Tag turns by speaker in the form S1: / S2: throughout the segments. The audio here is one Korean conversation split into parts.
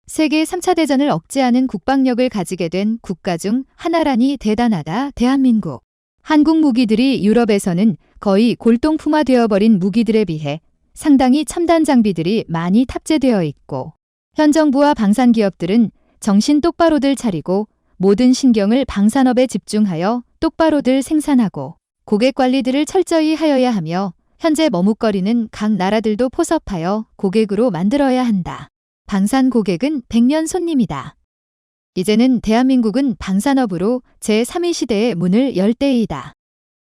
S1: 세계 3차 대전을 억제하는 국방력을 가지게 된 국가 중 하나라니 대단하다 대한민국. 한국 무기들이 유럽에서는 거의 골동품화되어 버린 무기들에 비해 상당히 첨단 장비들이 많이 탑재되어 있고, 현 정부와 방산 기업들은 정신 똑바로들 차리고 모든 신경을 방산업에 집중하여 똑바로들 생산하고 고객 관리들을 철저히 하여야 하며, 현재 머뭇거리는 각 나라들도 포섭하여 고객으로 만들어야 한다. 방산 고객은 100년 손님이다. 이제는 대한민국은 방산업으로 제3의 시대의 문을 열 때이다.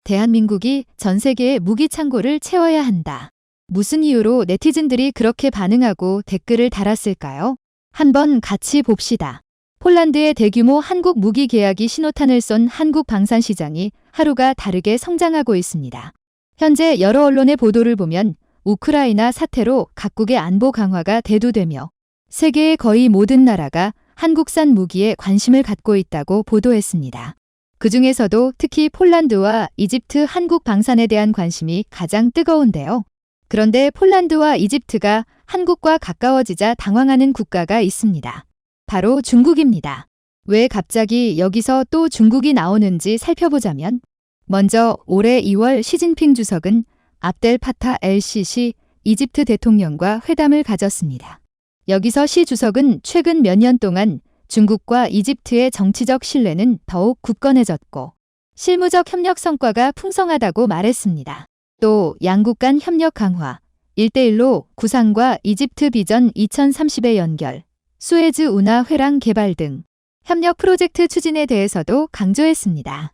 S1: 대한민국이 전 세계의 무기 창고를 채워야 한다. 무슨 이유로 네티즌들이 그렇게 반응하고 댓글을 달았을까요? 한번 같이 봅시다. 폴란드의 대규모 한국 무기 계약이 신호탄을 쏜 한국 방산 시장이 하루가 다르게 성장하고 있습니다. 현재 여러 언론의 보도를 보면 우크라이나 사태로 각국의 안보 강화가 대두되며 세계의 거의 모든 나라가 한국산 무기에 관심을 갖고 있다고 보도했습니다. 그 중에서도 특히 폴란드와 이집트 한국 방산에 대한 관심이 가장 뜨거운데요. 그런데 폴란드와 이집트가 한국과 가까워지자 당황하는 국가가 있습니다. 바로 중국입니다. 왜 갑자기 여기서 또 중국이 나오는지 살펴보자면, 먼저 올해 2월 시진핑 주석은 압델 파타 el-시시 이집트 대통령과 회담을 가졌습니다. 여기서 시 주석은 최근 몇 년 동안 중국과 이집트의 정치적 신뢰는 더욱 굳건해졌고 실무적 협력 성과가 풍성하다고 말했습니다. 또 양국 간 협력 강화, 1대1로 구상과 이집트 비전 2030의 연결, 수에즈 운하 회랑 개발 등 협력 프로젝트 추진에 대해서도 강조했습니다.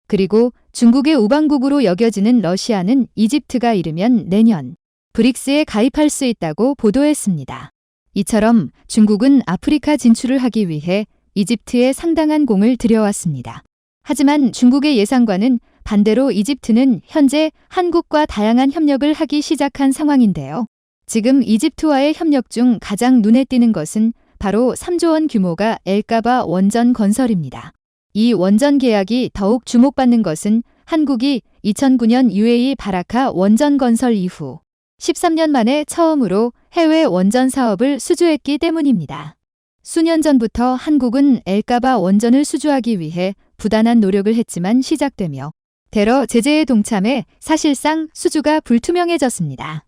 S1: 그리고 중국의 우방국으로 여겨지는 러시아는 이집트가 이르면 내년 브릭스에 가입할 수 있다고 보도했습니다. 이처럼 중국은 아프리카 진출을 하기 위해 이집트에 상당한 공을 들여왔습니다. 하지만 중국의 예상과는 반대로 이집트는 현재 한국과 다양한 협력을 하기 시작한 상황인데요. 지금 이집트와의 협력 중 가장 눈에 띄는 것은 바로 3조 원 규모가 엘까바 원전 건설입니다. 이 원전 계약이 더욱 주목받는 것은 한국이 2009년 UAE 바라카 원전 건설 이후 13년 만에 처음으로 해외 원전 사업을 수주했기 때문입니다. 수년 전부터 한국은 엘까바 원전을 수주하기 위해 부단한 노력을 했지만 시작되며 테러 제재에 동참해 사실상 수주가 불투명해졌습니다.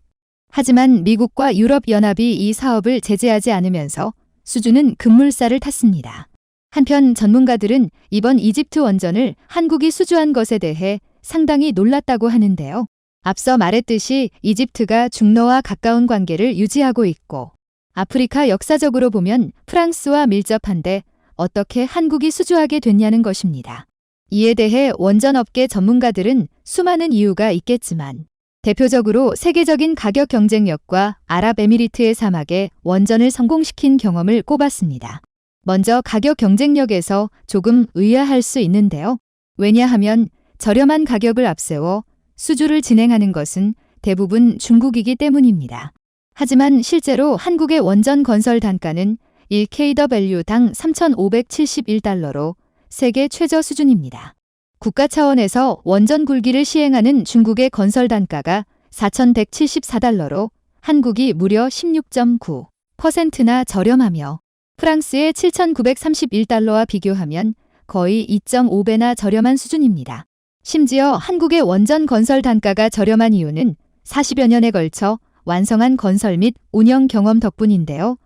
S1: 하지만 미국과 유럽연합이 이 사업을 제재하지 않으면서 수주는 급물살을 탔습니다. 한편 전문가들은 이번 이집트 원전을 한국이 수주한 것에 대해 상당히 놀랐다고 하는데요. 앞서 말했듯이 이집트가 중러와 가까운 관계를 유지하고 있고 아프리카 역사적으로 보면 프랑스와 밀접한데 어떻게 한국이 수주하게 됐냐는 것입니다. 이에 대해 원전업계 전문가들은 수많은 이유가 있겠지만 대표적으로 세계적인 가격 경쟁력과 아랍에미리트의 사막에 원전을 성공시킨 경험을 꼽았습니다. 먼저 가격 경쟁력에서 조금 의아할 수 있는데요. 왜냐하면 저렴한 가격을 앞세워 수주를 진행하는 것은 대부분 중국이기 때문입니다. 하지만 실제로 한국의 원전 건설 단가는 1kW당 3,571달러로 세계 최저 수준입니다. 국가 차원에서 원전 굴기를 시행하는 중국의 건설 단가가 4,174달러로 한국이 무려 16.9%나 저렴하며 프랑스의 7,931달러와 비교하면 거의 2.5배나 저렴한 수준입니다. 심지어 한국의 원전 건설 단가가 저렴한 이유는 40여 년에 걸쳐 완성한 건설 및 운영 경험 덕분인데요.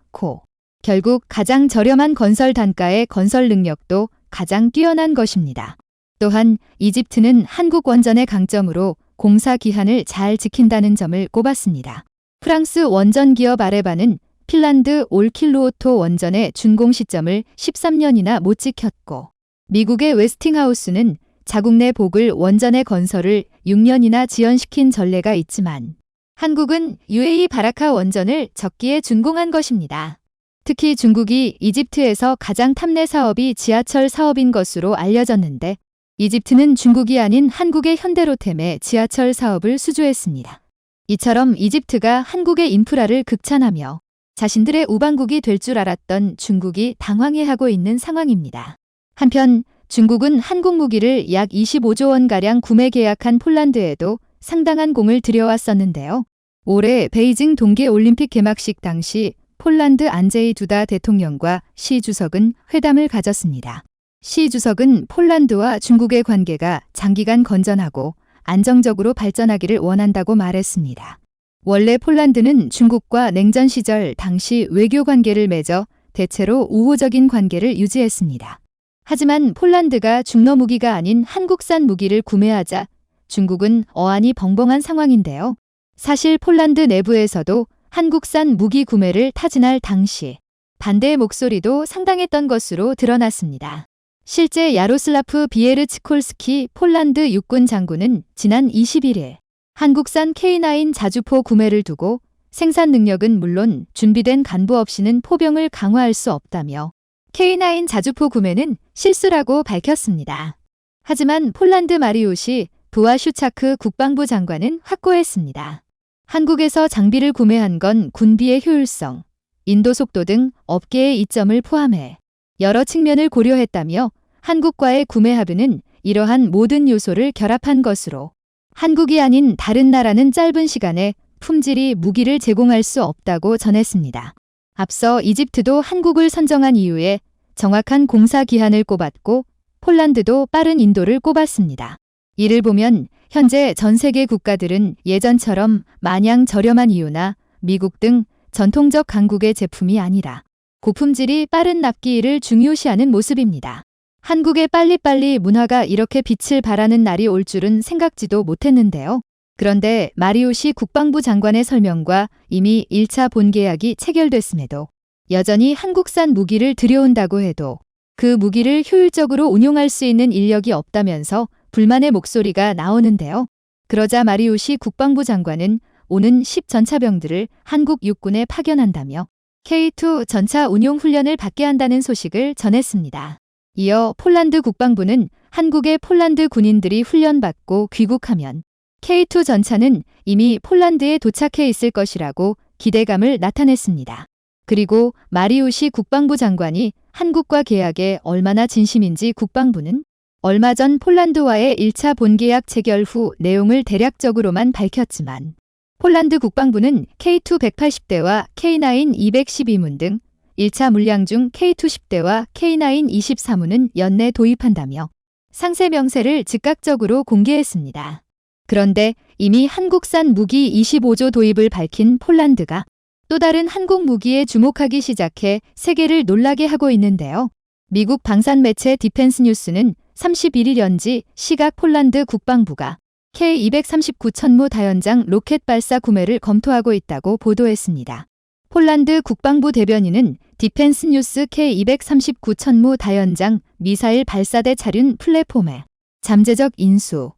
S1: 결국 가장 저렴한 건설 단가의 건설 능력도 가장 뛰어난 것입니다. 또한 이집트는 한국 원전의 강점으로 공사 기한을 잘 지킨다는 점을 꼽았습니다. 프랑스 원전 기업 아레바는 핀란드 올킬루오토 원전의 준공 시점을 13년이나 못 지켰고, 미국의 웨스팅하우스는 자국 내 복을 원전의 건설을 6년이나 지연시킨 전례가 있지만 한국은 UAE 바라카 원전을 적기에 준공한 것입니다. 특히 중국이 이집트에서 가장 탐내 사업이 지하철 사업인 것으로 알려졌는데 이집트는 중국이 아닌 한국의 현대로템의 지하철 사업을 수주했습니다. 이처럼 이집트가 한국의 인프라를 극찬하며 자신들의 우방국이 될 줄 알았던 중국이 당황해하고 있는 상황입니다. 한편 중국은 한국 무기를 약 25조 원가량 구매 계약한 폴란드에도 상당한 공을 들여왔었는데요. 올해 베이징 동계올림픽 개막식 당시 폴란드 안제이 두다 대통령과 시 주석은 회담을 가졌습니다. 시 주석은 폴란드와 중국의 관계가 장기간 건전하고 안정적으로 발전하기를 원한다고 말했습니다. 원래 폴란드는 중국과 냉전 시절 당시 외교 관계를 맺어 대체로 우호적인 관계를 유지했습니다. 하지만 폴란드가 중러 무기가 아닌 한국산 무기를 구매하자 중국은 어안이 벙벙한 상황인데요. 사실 폴란드 내부에서도 한국산 무기 구매를 타진할 당시 반대의 목소리도 상당했던 것으로 드러났습니다. 실제 야로슬라프 비에르츠콜스키 폴란드 육군 장군은 지난 21일 한국산 K9 자주포 구매를 두고 생산 능력은 물론 준비된 간부 없이는 포병을 강화할 수 없다며 K9 자주포 구매는 실수라고 밝혔습니다. 하지만 폴란드 마리우시 부와슈차크 국방부 장관은 확고했습니다. 한국에서 장비를 구매한 건 군비의 효율성, 인도 속도 등 업계의 이점을 포함해 여러 측면을 고려했다며 한국과의 구매 합의는 이러한 모든 요소를 결합한 것으로 한국이 아닌 다른 나라는 짧은 시간에 품질이 무기를 제공할 수 없다고 전했습니다. 앞서 이집트도 한국을 선정한 이후에 정확한 공사 기한을 꼽았고 폴란드도 빠른 인도를 꼽았습니다. 이를 보면 현재 전 세계 국가들은 예전처럼 마냥 저렴한 이유나 미국 등 전통적 강국의 제품이 아니라 고품질이 빠른 납기일을 중요시하는 모습입니다. 한국의 빨리빨리 문화가 이렇게 빛을 발하는 날이 올 줄은 생각지도 못했는데요. 그런데 마리우시 국방부 장관의 설명과 이미 1차 본계약이 체결됐음에도 여전히 한국산 무기를 들여온다고 해도 그 무기를 효율적으로 운용할 수 있는 인력이 없다면서 불만의 목소리가 나오는데요. 그러자 마리우시 국방부 장관은 오는 10 전차병들을 한국 육군에 파견한다며 K2 전차 운용 훈련을 받게 한다는 소식을 전했습니다. 이어 폴란드 국방부는 한국의 폴란드 군인들이 훈련받고 귀국하면 K2 전차는 이미 폴란드에 도착해 있을 것이라고 기대감을 나타냈습니다. 그리고 마리우시 국방부 장관이 한국과 계약에 얼마나 진심인지 국방부는 얼마 전 폴란드와의 1차 본계약 체결 후 내용을 대략적으로만 밝혔지만 폴란드 국방부는 K2 180대와 K9 212문 등 1차 물량 중 K2 10대와 K9 24문은 연내 도입한다며 상세 명세를 즉각적으로 공개했습니다. 그런데 이미 한국산 무기 25조 도입을 밝힌 폴란드가 또 다른 한국 무기에 주목하기 시작해 세계를 놀라게 하고 있는데요. 미국 방산 매체 디펜스 뉴스는 31일 연지 시각 폴란드 국방부가 K239 천무 다연장 로켓 발사 구매를 검토하고 있다고 보도했습니다. 폴란드 국방부 대변인은 디펜스 뉴스 K239 천무 다연장 미사일 발사대 차륜 플랫폼의 잠재적 인수,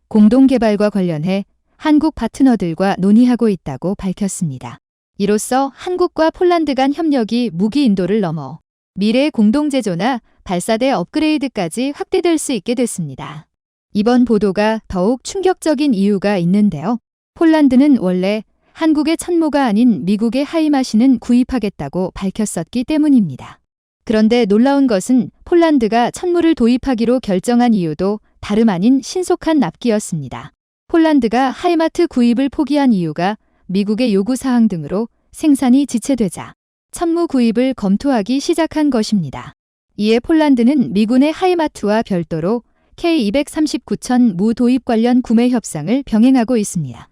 S1: 공동 개발과 관련해 한국 파트너들과 논의하고 있다고 밝혔습니다. 이로써 한국과 폴란드 간 협력이 무기 인도를 넘어 미래 공동 제조나 발사대 업그레이드까지 확대될 수 있게 됐습니다. 이번 보도가 더욱 충격적인 이유가 있는데요. 폴란드는 원래 한국의 천무가 아닌 미국의 하이마신은 구입하겠다고 밝혔었기 때문입니다. 그런데 놀라운 것은 폴란드가 천무를 도입하기로 결정한 이유도 다름 아닌 신속한 납기였습니다. 폴란드가 하이마트 구입을 포기한 이유가 미국의 요구사항 등으로 생산이 지체되자 천무 구입을 검토하기 시작한 것입니다. 이에 폴란드는 미군의 하이마트와 별도로 K239천 무 도입 관련 구매 협상을 병행하고 있습니다.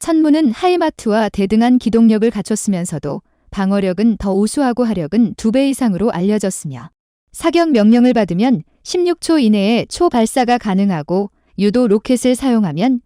S1: 천무는 하이마트와 대등한 기동력을 갖췄으면서도 방어력은 더 우수하고 화력은 2배 이상으로 알려졌으며 사격 명령을 받으면 16초 이내에 초발사가 가능하고 유도 로켓을 사용하면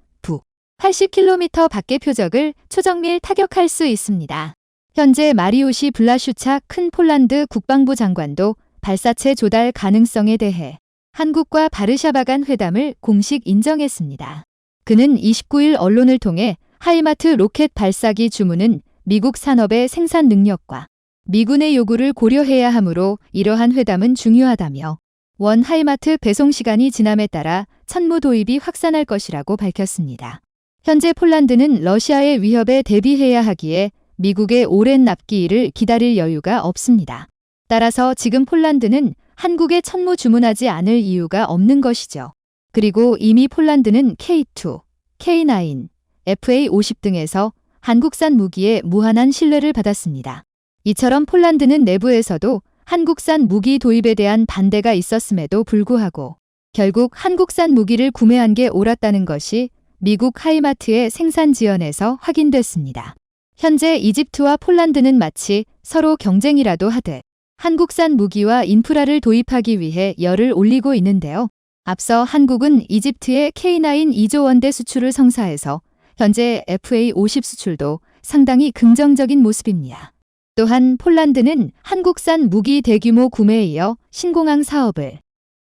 S1: 80km 밖의 표적을 초정밀 타격할 수 있습니다. 현재 마리우시 블라슈차 큰 폴란드 국방부 장관도 발사체 조달 가능성에 대해 한국과 바르샤바 간 회담을 공식 인정했습니다. 그는 29일 언론을 통해 하이마트 로켓 발사기 주문은 미국 산업의 생산 능력과 미군의 요구를 고려해야 하므로 이러한 회담은 중요하다며 원 하이마트 배송 시간이 지남에 따라 천무 도입이 확산할 것이라고 밝혔습니다. 현재 폴란드는 러시아의 위협에 대비해야 하기에 미국의 오랜 납기일을 기다릴 여유가 없습니다. 따라서 지금 폴란드는 한국에 천무 주문하지 않을 이유가 없는 것이죠. 그리고 이미 폴란드는 K2, K9, FA50 등에서 한국산 무기에 무한한 신뢰를 받았습니다. 이처럼 폴란드는 내부에서도 한국산 무기 도입에 대한 반대가 있었음에도 불구하고 결국 한국산 무기를 구매한 게 옳았다는 것이 미국 하이마트의 생산 지연에서 확인됐습니다. 현재 이집트와 폴란드는 마치 서로 경쟁이라도 하듯 한국산 무기와 인프라를 도입하기 위해 열을 올리고 있는데요. 앞서 한국은 이집트에 K9 2조 원대 수출을 성사해서 현재 FA50 수출도 상당히 긍정적인 모습입니다. 또한 폴란드는 한국산 무기 대규모 구매에 이어 신공항 사업을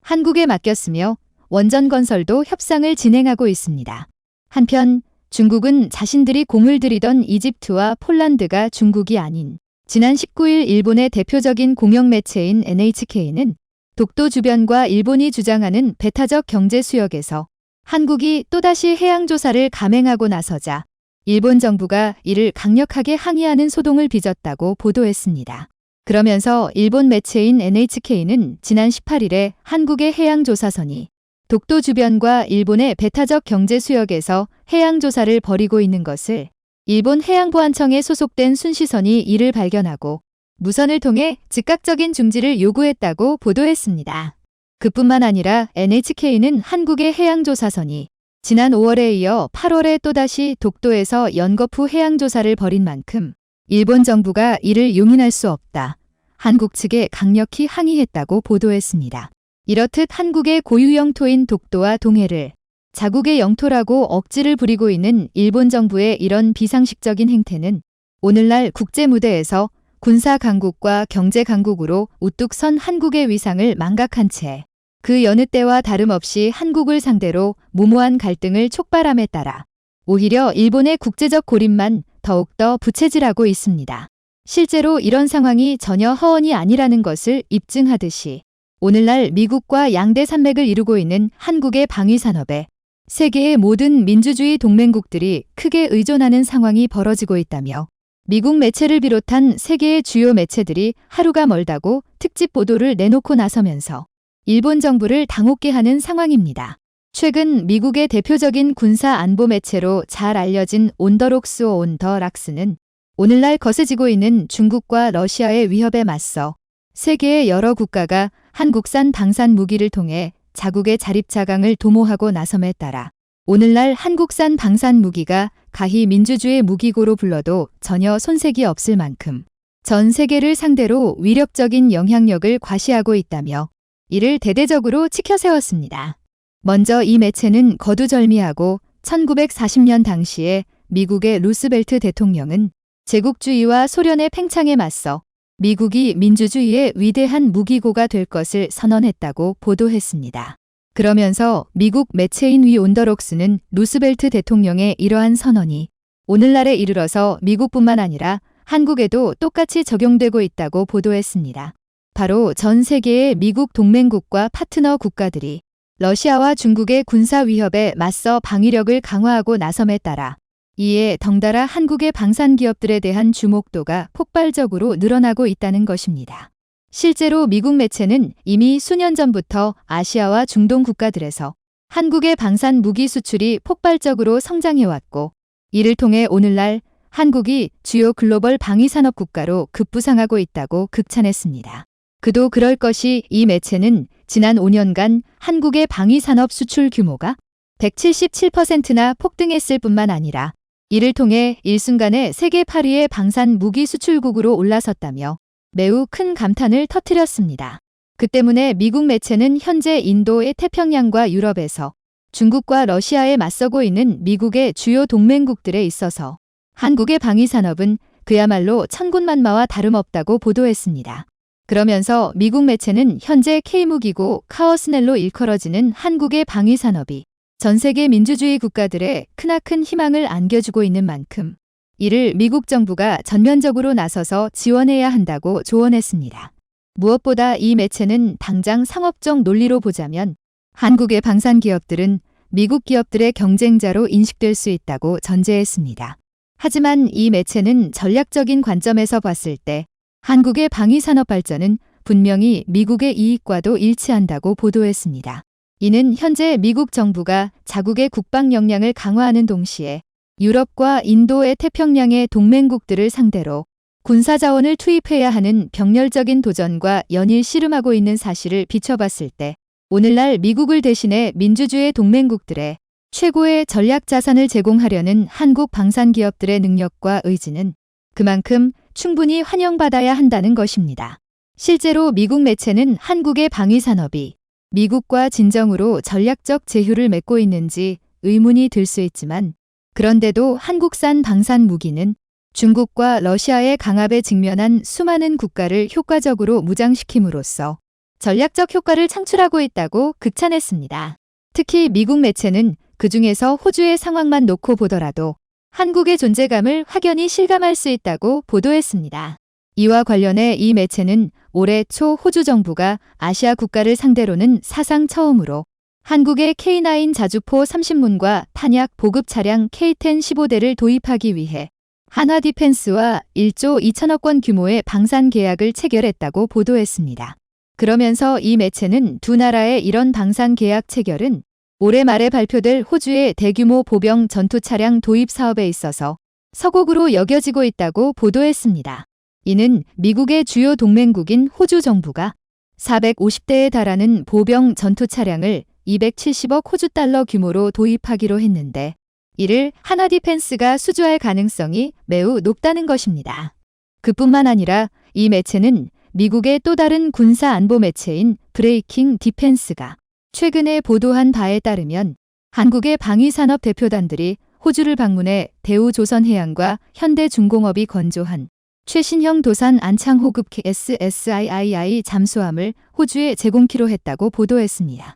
S1: 한국에 맡겼으며 원전 건설도 협상을 진행하고 있습니다. 한편 중국은 자신들이 공을 들이던 이집트와 폴란드가 중국이 아닌 지난 19일 일본의 대표적인 공영매체인 NHK는 독도 주변과 일본이 주장하는 배타적 경제 수역에서 한국이 또다시 해양조사를 감행하고 나서자 일본 정부가 이를 강력하게 항의하는 소동을 빚었다고 보도했습니다. 그러면서 일본 매체인 NHK는 지난 18일에 한국의 해양조사선이 독도 주변과 일본의 배타적 경제 수역에서 해양조사를 벌이고 있는 것을 일본 해양보안청에 소속된 순시선이 이를 발견하고 무선을 통해 즉각적인 중지를 요구했다고 보도했습니다. 그뿐만 아니라 NHK는 한국의 해양조사선이 지난 5월에 이어 8월에 또다시 독도에서 연거푸 해양조사를 벌인 만큼 일본 정부가 이를 용인할 수 없다. 한국 측에 강력히 항의했다고 보도했습니다. 이렇듯 한국의 고유 영토인 독도와 동해를 자국의 영토라고 억지를 부리고 있는 일본 정부의 이런 비상식적인 행태는 오늘날 국제 무대에서 군사 강국과 경제 강국으로 우뚝 선 한국의 위상을 망각한 채 그 여느 때와 다름없이 한국을 상대로 무모한 갈등을 촉발함에 따라 오히려 일본의 국제적 고립만 더욱더 부채질하고 있습니다. 실제로 이런 상황이 전혀 허언이 아니라는 것을 입증하듯이 오늘날 미국과 양대 산맥을 이루고 있는 한국의 방위산업에 세계의 모든 민주주의 동맹국들이 크게 의존하는 상황이 벌어지고 있다며 미국 매체를 비롯한 세계의 주요 매체들이 하루가 멀다고 특집 보도를 내놓고 나서면서 일본 정부를 당혹게 하는 상황입니다. 최근 미국의 대표적인 군사 안보 매체로 잘 알려진 온더록스 온 더 락스는 오늘날 거세지고 있는 중국과 러시아의 위협에 맞서 세계의 여러 국가가 한국산 방산 무기를 통해 자국의 자립자강을 도모하고 나섬에 따라 오늘날 한국산 방산 무기가 가히 민주주의 무기고로 불러도 전혀 손색이 없을 만큼 전 세계를 상대로 위력적인 영향력을 과시하고 있다며 이를 대대적으로 치켜세웠습니다. 먼저 이 매체는 거두절미하고 1940년 당시에 미국의 루스벨트 대통령은 제국주의와 소련의 팽창에 맞서 미국이 민주주의의 위대한 무기고가 될 것을 선언했다고 보도했습니다. 그러면서 미국 매체인 위 온더록스는 루스벨트 대통령의 이러한 선언이 오늘날에 이르러서 미국뿐만 아니라 한국에도 똑같이 적용되고 있다고 보도했습니다. 바로 전 세계의 미국 동맹국과 파트너 국가들이 러시아와 중국의 군사 위협에 맞서 방위력을 강화하고 나섬에 따라 이에 덩달아 한국의 방산 기업들에 대한 주목도가 폭발적으로 늘어나고 있다는 것입니다. 실제로 미국 매체는 이미 수년 전부터 아시아와 중동 국가들에서 한국의 방산 무기 수출이 폭발적으로 성장해왔고 이를 통해 오늘날 한국이 주요 글로벌 방위산업 국가로 급부상하고 있다고 극찬했습니다. 그도 그럴 것이 이 매체는 지난 5년간 한국의 방위산업 수출 규모가 177%나 폭등했을 뿐만 아니라 이를 통해 일순간에 세계 8위의 방산 무기 수출국으로 올라섰다며 매우 큰 감탄을 터뜨렸습니다. 그 때문에 미국 매체는 현재 인도의 태평양과 유럽에서 중국과 러시아에 맞서고 있는 미국의 주요 동맹국들에 있어서 한국의 방위산업은 그야말로 천군만마와 다름없다고 보도했습니다. 그러면서 미국 매체는 현재 K무기고 카오스넬로 일컬어지는 한국의 방위산업이 전 세계 민주주의 국가들의 크나큰 희망을 안겨주고 있는 만큼 이를 미국 정부가 전면적으로 나서서 지원해야 한다고 조언했습니다. 무엇보다 이 매체는 당장 상업적 논리로 보자면 한국의 방산 기업들은 미국 기업들의 경쟁자로 인식될 수 있다고 전제했습니다. 하지만 이 매체는 전략적인 관점에서 봤을 때 한국의 방위산업 발전은 분명히 미국의 이익과도 일치한다고 보도했습니다. 이는 현재 미국 정부가 자국의 국방 역량을 강화하는 동시에 유럽과 인도의 태평양의 동맹국들을 상대로 군사자원을 투입해야 하는 병렬적인 도전과 연일 씨름하고 있는 사실을 비춰봤을 때 오늘날 미국을 대신해 민주주의 동맹국들의 최고의 전략 자산을 제공하려는 한국 방산기업들의 능력과 의지는 그만큼 충분히 환영받아야 한다는 것입니다. 실제로 미국 매체는 한국의 방위산업이 미국과 진정으로 전략적 제휴를 맺고 있는지 의문이 들 수 있지만 그런데도 한국산 방산 무기는 중국과 러시아의 강압에 직면한 수많은 국가를 효과적으로 무장시킴으로써 전략적 효과를 창출하고 있다고 극찬했습니다. 특히 미국 매체는 그중에서 호주의 상황만 놓고 보더라도 한국의 존재감을 확연히 실감할 수 있다고 보도했습니다. 이와 관련해 이 매체는 올해 초 호주 정부가 아시아 국가를 상대로는 사상 처음으로 한국의 K9 자주포 30문과 탄약 보급 차량 K10 15대를 도입하기 위해 한화 디펜스와 1조 2천억 원 규모의 방산 계약을 체결했다고 보도했습니다. 그러면서 이 매체는 두 나라의 이런 방산 계약 체결은 올해 말에 발표될 호주의 대규모 보병 전투 차량 도입 사업에 있어서 서곡으로 여겨지고 있다고 보도했습니다. 이는 미국의 주요 동맹국인 호주 정부가 450대에 달하는 보병 전투 차량을 270억 호주 달러 규모로 도입하기로 했는데 이를 한화 디펜스가 수주할 가능성이 매우 높다는 것입니다. 그뿐만 아니라 이 매체는 미국의 또 다른 군사 안보 매체인 브레이킹 디펜스가 최근에 보도한 바에 따르면 한국의 방위산업 대표단들이 호주를 방문해 대우조선해양과 현대중공업이 건조한 최신형 도산 안창호급 SSIII 잠수함을 호주에 제공키로 했다고 보도했습니다.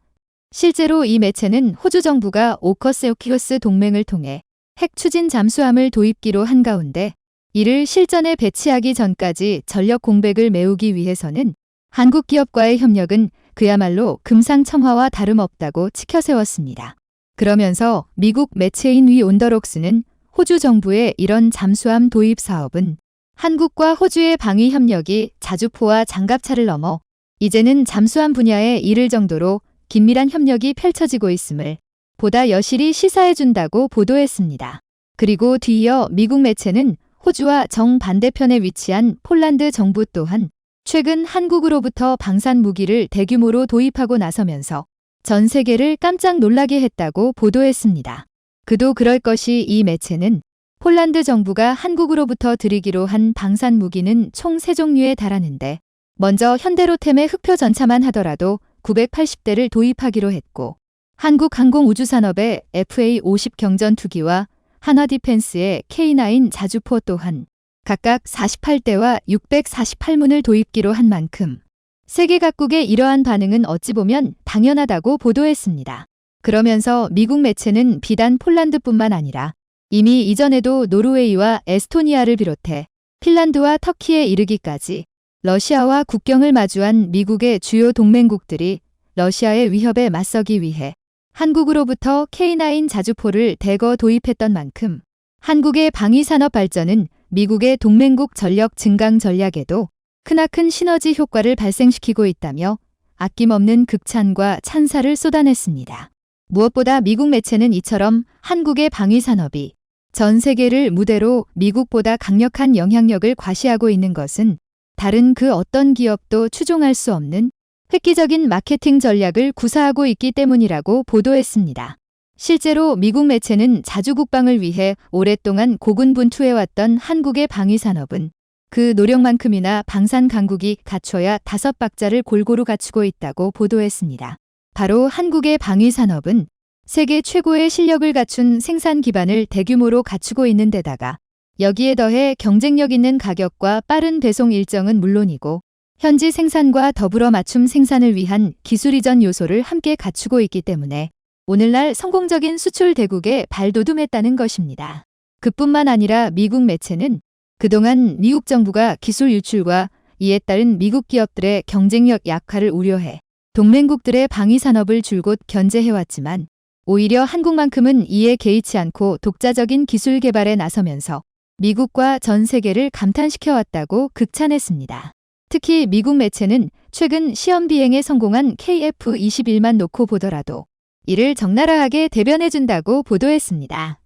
S1: 실제로 이 매체는 호주 정부가 오커스 동맹을 통해 핵 추진 잠수함을 도입기로 한 가운데 이를 실전에 배치하기 전까지 전력 공백을 메우기 위해서는 한국 기업과의 협력은 그야말로 금상첨화와 다름없다고 치켜세웠습니다. 그러면서 미국 매체인 위 온더록스는 호주 정부의 이런 잠수함 도입 사업은 한국과 호주의 방위 협력이 자주포와 장갑차를 넘어 이제는 잠수함 분야에 이를 정도로 긴밀한 협력이 펼쳐지고 있음을 보다 여실히 시사해준다고 보도했습니다. 그리고 뒤이어 미국 매체는 호주와 정반대편에 위치한 폴란드 정부 또한 최근 한국으로부터 방산 무기를 대규모로 도입하고 나서면서 전 세계를 깜짝 놀라게 했다고 보도했습니다. 그도 그럴 것이 이 매체는 폴란드 정부가 한국으로부터 들이기로 한 방산 무기는 총 3종류에 달하는데 먼저 현대로템의 흑표 전차만 하더라도 980대를 도입하기로 했고 한국항공우주산업의 FA-50 경전투기와 한화 디펜스의 K9 자주포 또한 각각 48대와 648문을 도입기로 한 만큼 세계 각국의 이러한 반응은 어찌 보면 당연하다고 보도했습니다. 그러면서 미국 매체는 비단 폴란드뿐만 아니라 이미 이전에도 노르웨이와 에스토니아를 비롯해 핀란드와 터키에 이르기까지 러시아와 국경을 마주한 미국의 주요 동맹국들이 러시아의 위협에 맞서기 위해 한국으로부터 K9 자주포를 대거 도입했던 만큼 한국의 방위산업 발전은 미국의 동맹국 전력 증강 전략에도 크나큰 시너지 효과를 발생시키고 있다며 아낌없는 극찬과 찬사를 쏟아냈습니다. 무엇보다 미국 매체는 이처럼 한국의 방위산업이 전 세계를 무대로 미국보다 강력한 영향력을 과시하고 있는 것은 다른 그 어떤 기업도 추종할 수 없는 획기적인 마케팅 전략을 구사하고 있기 때문이라고 보도했습니다. 실제로 미국 매체는 자주국방을 위해 오랫동안 고군분투해왔던 한국의 방위산업은 그 노력만큼이나 방산 강국이 갖춰야 5박자를 골고루 갖추고 있다고 보도했습니다. 바로 한국의 방위산업은 세계 최고의 실력을 갖춘 생산 기반을 대규모로 갖추고 있는 데다가 여기에 더해 경쟁력 있는 가격과 빠른 배송 일정은 물론이고 현지 생산과 더불어 맞춤 생산을 위한 기술 이전 요소를 함께 갖추고 있기 때문에 오늘날 성공적인 수출 대국에 발돋움했다는 것입니다. 그뿐만 아니라 미국 매체는 그동안 미국 정부가 기술 유출과 이에 따른 미국 기업들의 경쟁력 약화를 우려해 동맹국들의 방위산업을 줄곧 견제해왔지만 오히려 한국만큼은 이에 개의치 않고 독자적인 기술 개발에 나서면서 미국과 전 세계를 감탄시켜왔다고 극찬했습니다. 특히 미국 매체는 최근 시험 비행에 성공한 KF-21만 놓고 보더라도 이를 적나라하게 대변해준다고 보도했습니다.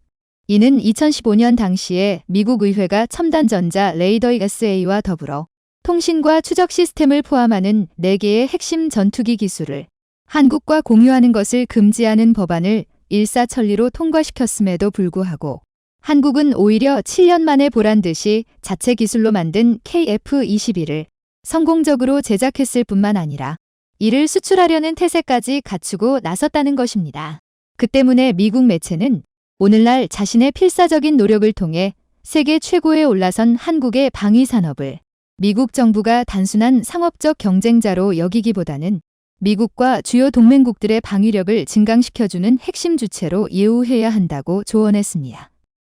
S1: 이는 2015년 당시에 미국 의회가 첨단전자 레이더 ESA와 더불어 통신과 추적 시스템을 포함하는 4개의 핵심 전투기 기술을 한국과 공유하는 것을 금지하는 법안을 일사천리로 통과시켰음에도 불구하고 한국은 오히려 7년 만에 보란 듯이 자체 기술로 만든 KF-21을 성공적으로 제작했을 뿐만 아니라 이를 수출하려는 태세까지 갖추고 나섰다는 것입니다. 그 때문에 미국 매체는 오늘날 자신의 필사적인 노력을 통해 세계 최고에 올라선 한국의 방위 산업을 미국 정부가 단순한 상업적 경쟁자로 여기기보다는 미국과 주요 동맹국들의 방위력을 증강시켜주는 핵심 주체로 예우해야 한다고 조언했습니다.